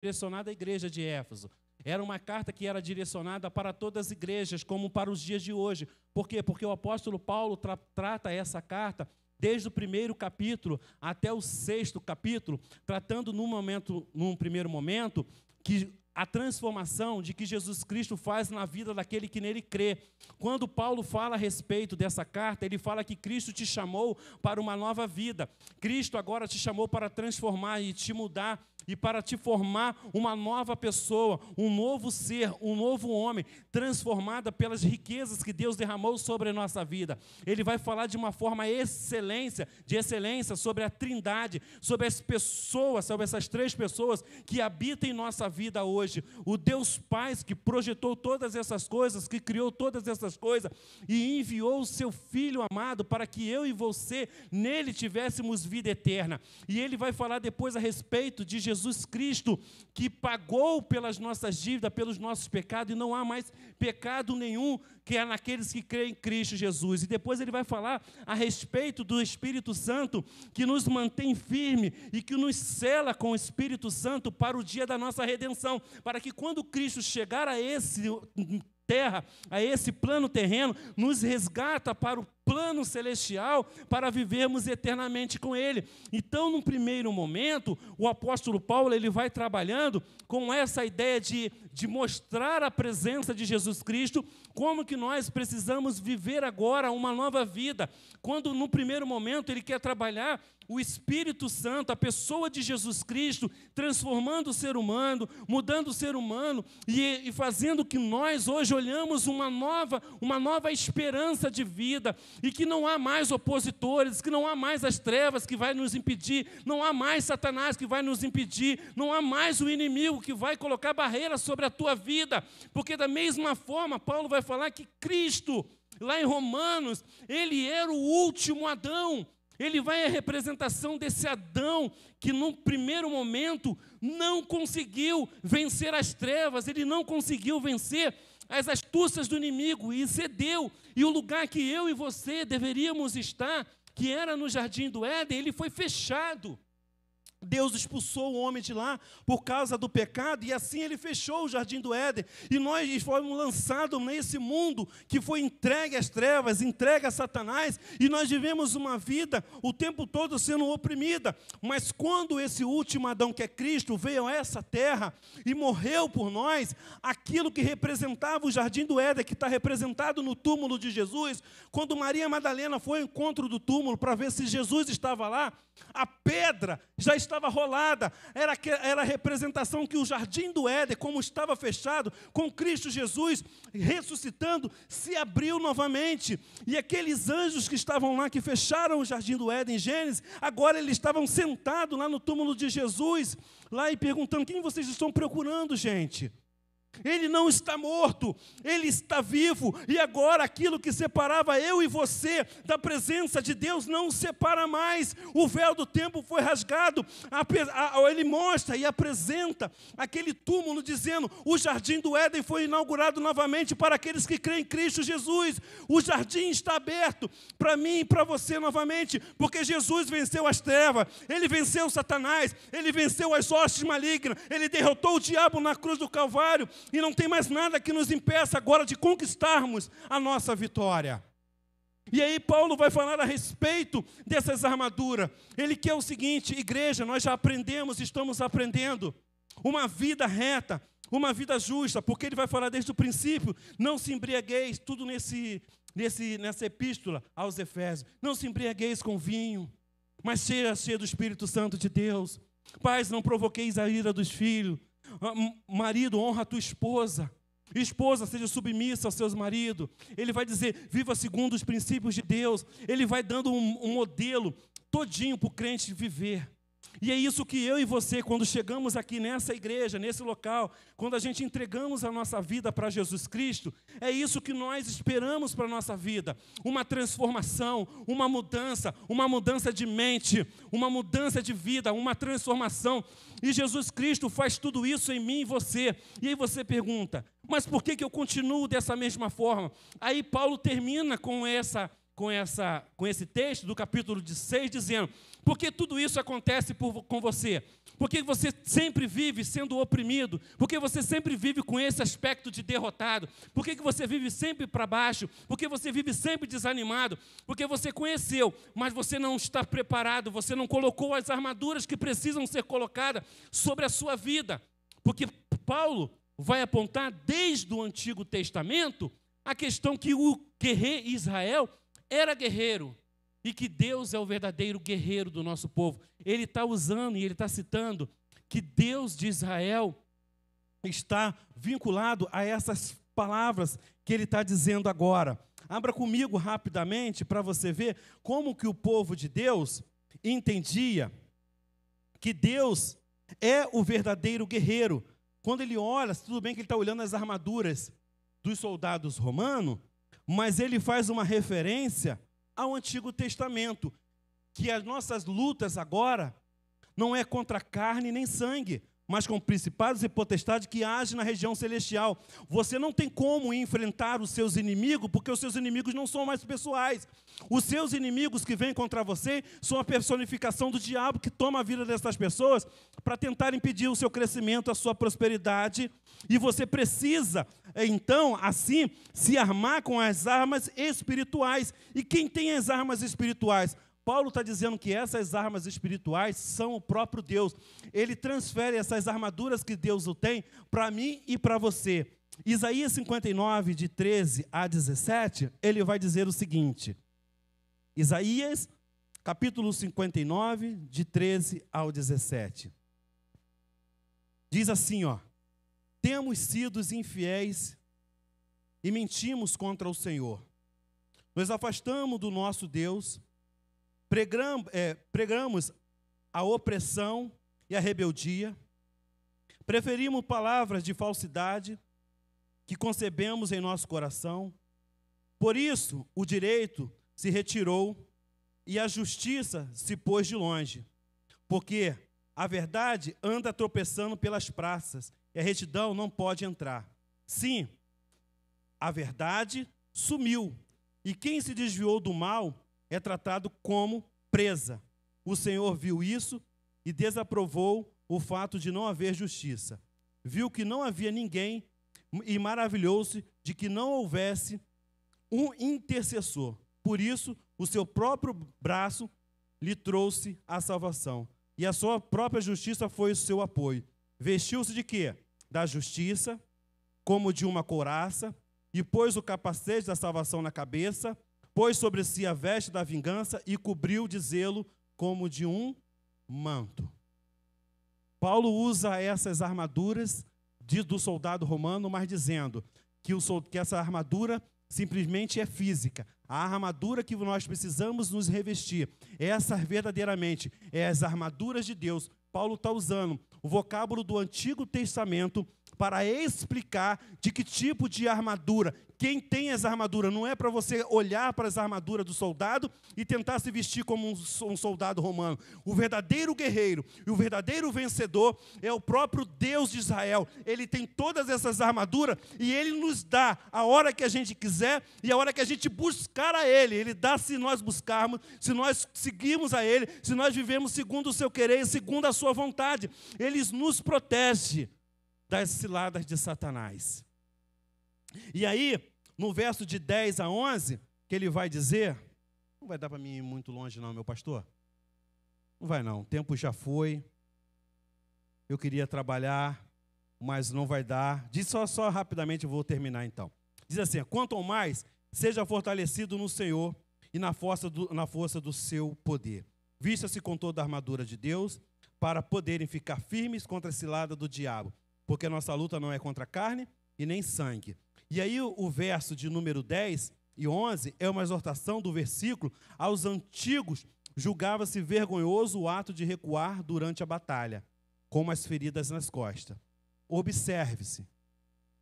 direcionada à igreja de Éfeso. Era uma carta que era direcionada para todas as igrejas, como para os dias de hoje. Por quê? Porque o apóstolo Paulo trata essa carta desde o primeiro capítulo até o 6º capítulo, tratando num primeiro momento, que a transformação de que Jesus Cristo faz na vida daquele que nele crê. Quando Paulo fala a respeito dessa carta, ele fala que Cristo te chamou para uma nova vida. Cristo agora te chamou para transformar e te mudar e para te formar uma nova pessoa, um novo ser, um novo homem, transformada pelas riquezas que Deus derramou sobre a nossa vida. Ele vai falar de uma forma de excelência sobre a Trindade, sobre as pessoas, sobre essas 3 pessoas que habitam em nossa vida hoje. O Deus Pai que projetou todas essas coisas, que criou todas essas coisas e enviou o seu Filho amado para que eu e você nele tivéssemos vida eterna. E ele vai falar depois a respeito de Jesus Cristo, que pagou pelas nossas dívidas, pelos nossos pecados, e não há mais pecado nenhum que é naqueles que creem em Cristo Jesus. E depois ele vai falar a respeito do Espírito Santo, que nos mantém firme e que nos sela com o Espírito Santo para o dia da nossa redenção, para que quando Cristo chegar a esse plano terreno, nos resgata para o plano celestial, para vivermos eternamente com Ele. Então, num primeiro momento, o apóstolo Paulo ele vai trabalhando com essa ideia de mostrar a presença de Jesus Cristo, como que nós precisamos viver agora uma nova vida. Quando, no primeiro momento, ele quer trabalhar o Espírito Santo, a pessoa de Jesus Cristo, transformando o ser humano, mudando o ser humano e fazendo que nós hoje olhamos uma nova esperança de vida, e que não há mais opositores, que não há mais as trevas que vai nos impedir, não há mais Satanás que vai nos impedir, não há mais o inimigo que vai colocar barreiras sobre a tua vida, porque da mesma forma Paulo vai falar que Cristo, lá em Romanos, ele era o último Adão. Ele vai à representação desse Adão que, num primeiro momento, não conseguiu vencer as trevas, ele não conseguiu vencer as astúcias do inimigo e cedeu. E o lugar que eu e você deveríamos estar, que era no Jardim do Éden, ele foi fechado. Deus expulsou o homem de lá por causa do pecado, e assim ele fechou o Jardim do Éden, e nós fomos lançados nesse mundo que foi entregue às trevas, entregue a Satanás, e nós vivemos uma vida o tempo todo sendo oprimida. Mas quando esse último Adão, que é Cristo, veio a essa terra e morreu por nós, aquilo que representava o Jardim do Éden, que está representado no túmulo de Jesus, quando Maria Madalena foi ao encontro do túmulo para ver se Jesus estava lá, a pedra já estava rolada, era a representação que o Jardim do Éden, como estava fechado, com Cristo Jesus ressuscitando, se abriu novamente, e aqueles anjos que estavam lá, que fecharam o Jardim do Éden em Gênesis, agora eles estavam sentados lá no túmulo de Jesus, lá e perguntando: quem vocês estão procurando, gente? Ele não está morto, ele está vivo, e agora aquilo que separava eu e você da presença de Deus não o separa mais. O véu do templo foi rasgado. Ele mostra e apresenta aquele túmulo dizendo: o Jardim do Éden foi inaugurado novamente para aqueles que creem em Cristo Jesus. O jardim está aberto para mim e para você novamente, porque Jesus venceu as trevas, ele venceu Satanás, ele venceu as hostes malignas, ele derrotou o diabo na cruz do Calvário, e não tem mais nada que nos impeça agora de conquistarmos a nossa vitória. E aí Paulo vai falar a respeito dessas armaduras. Ele quer o seguinte: igreja, nós já aprendemos, estamos aprendendo uma vida reta, uma vida justa, porque ele vai falar desde o princípio: não se embriagueis, tudo nessa epístola aos Efésios, não se embriagueis com vinho, mas seja cheio do Espírito Santo de Deus. Pais, não provoqueis a ira dos filhos. Marido, honra a tua esposa. Esposa, seja submissa aos seus maridos. Ele vai dizer: viva segundo os princípios de Deus. Ele vai dando um modelo todinho para o crente viver. E é isso que eu e você, quando chegamos aqui nessa igreja, nesse local, quando a gente entregamos a nossa vida para Jesus Cristo, é isso que nós esperamos para a nossa vida. Uma transformação, uma mudança de mente, uma mudança de vida, uma transformação. E Jesus Cristo faz tudo isso em mim e você. E aí você pergunta: mas por que eu continuo dessa mesma forma? Aí Paulo termina com com esse texto do capítulo 6, dizendo: por que tudo isso acontece com você? Por que você sempre vive sendo oprimido? Por que você sempre vive com esse aspecto de derrotado? Por que você vive sempre para baixo? Por que você vive sempre desanimado? Porque você conheceu, mas você não está preparado, você não colocou as armaduras que precisam ser colocadas sobre a sua vida. Porque Paulo vai apontar desde o Antigo Testamento a questão que o guerreiro Israel era guerreiro e que Deus é o verdadeiro guerreiro do nosso povo. Ele está usando e ele está citando que Deus de Israel está vinculado a essas palavras que ele está dizendo agora. Abra comigo rapidamente para você ver como que o povo de Deus entendia que Deus é o verdadeiro guerreiro. Quando ele olha, tudo bem que ele está olhando as armaduras dos soldados romanos, mas ele faz uma referência ao Antigo Testamento, que as nossas lutas agora não é contra carne nem sangue, mas com principados e potestades que agem na região celestial. Você não tem como enfrentar os seus inimigos, porque os seus inimigos não são mais pessoais. Os seus inimigos que vêm contra você são a personificação do diabo que toma a vida dessas pessoas para tentar impedir o seu crescimento, a sua prosperidade. E você precisa, então, assim, se armar com as armas espirituais. E quem tem as armas espirituais? Paulo está dizendo que essas armas espirituais são o próprio Deus. Ele transfere essas armaduras que Deus o tem para mim e para você. Isaías 59, de 13 a 17, ele vai dizer o seguinte. Isaías, capítulo 59, de 13 ao 17. Diz assim, ó: temos sido infiéis e mentimos contra o Senhor. Nos afastamos do nosso Deus, pregamos a opressão e a rebeldia, preferimos palavras de falsidade que concebemos em nosso coração. Por isso, o direito se retirou e a justiça se pôs de longe, porque a verdade anda tropeçando pelas praças e a retidão não pode entrar. Sim, a verdade sumiu, e quem se desviou do mal é tratado como presa. O Senhor viu isso e desaprovou o fato de não haver justiça. Viu que não havia ninguém e maravilhou-se de que não houvesse um intercessor. Por isso, o seu próprio braço lhe trouxe a salvação, e a sua própria justiça foi o seu apoio. Vestiu-se de quê? Da justiça, como de uma couraça, e pôs o capacete da salvação na cabeça, pôs sobre si a veste da vingança e cobriu de zelo como de um manto. Paulo usa essas armaduras do soldado romano, mas dizendo que essa armadura simplesmente é física. A armadura que nós precisamos nos revestir, essa verdadeiramente é as armaduras de Deus. Paulo está usando o vocábulo do Antigo Testamento para explicar de que tipo de armadura. Quem tem as armaduras, não é para você olhar para as armaduras do soldado e tentar se vestir como um soldado romano. O verdadeiro guerreiro e o verdadeiro vencedor é o próprio Deus de Israel. Ele tem todas essas armaduras e Ele nos dá a hora que a gente quiser e a hora que a gente buscar a Ele. Ele dá se nós buscarmos, se nós seguirmos a Ele, se nós vivemos segundo o seu querer e segundo a sua vontade. Ele nos protege das ciladas de Satanás. E aí, no verso de 10 a 11, que ele vai dizer, não vai dar para mim ir muito longe não, meu pastor? Não vai não, o tempo já foi, eu queria trabalhar, mas não vai dar. Diz só rapidamente, eu vou terminar então. Diz assim: quanto ao mais, seja fortalecido no Senhor e na força do seu poder. Vista-se com toda a armadura de Deus, para poderem ficar firmes contra a cilada do diabo, porque a nossa luta não é contra carne e nem sangue. E aí o verso de número 10 e 11 é uma exortação do versículo aos antigos. Julgava-se vergonhoso o ato de recuar durante a batalha, com as feridas nas costas. Observe-se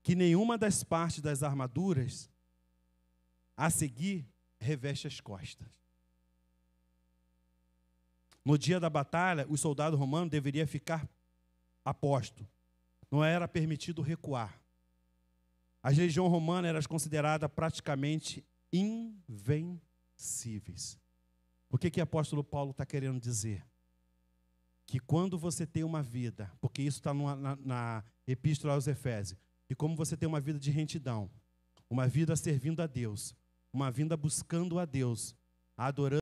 que nenhuma das partes das armaduras a seguir reveste as costas. No dia da batalha, o soldado romano deveria ficar a posto. Não era permitido recuar. A legião romana era considerada praticamente invencível. impossíveis. O que o apóstolo Paulo está querendo dizer? Que quando você tem uma vida, porque isso está na Epístola aos Efésios, e como você tem uma vida de retidão, uma vida servindo a Deus, uma vida buscando a Deus, adorando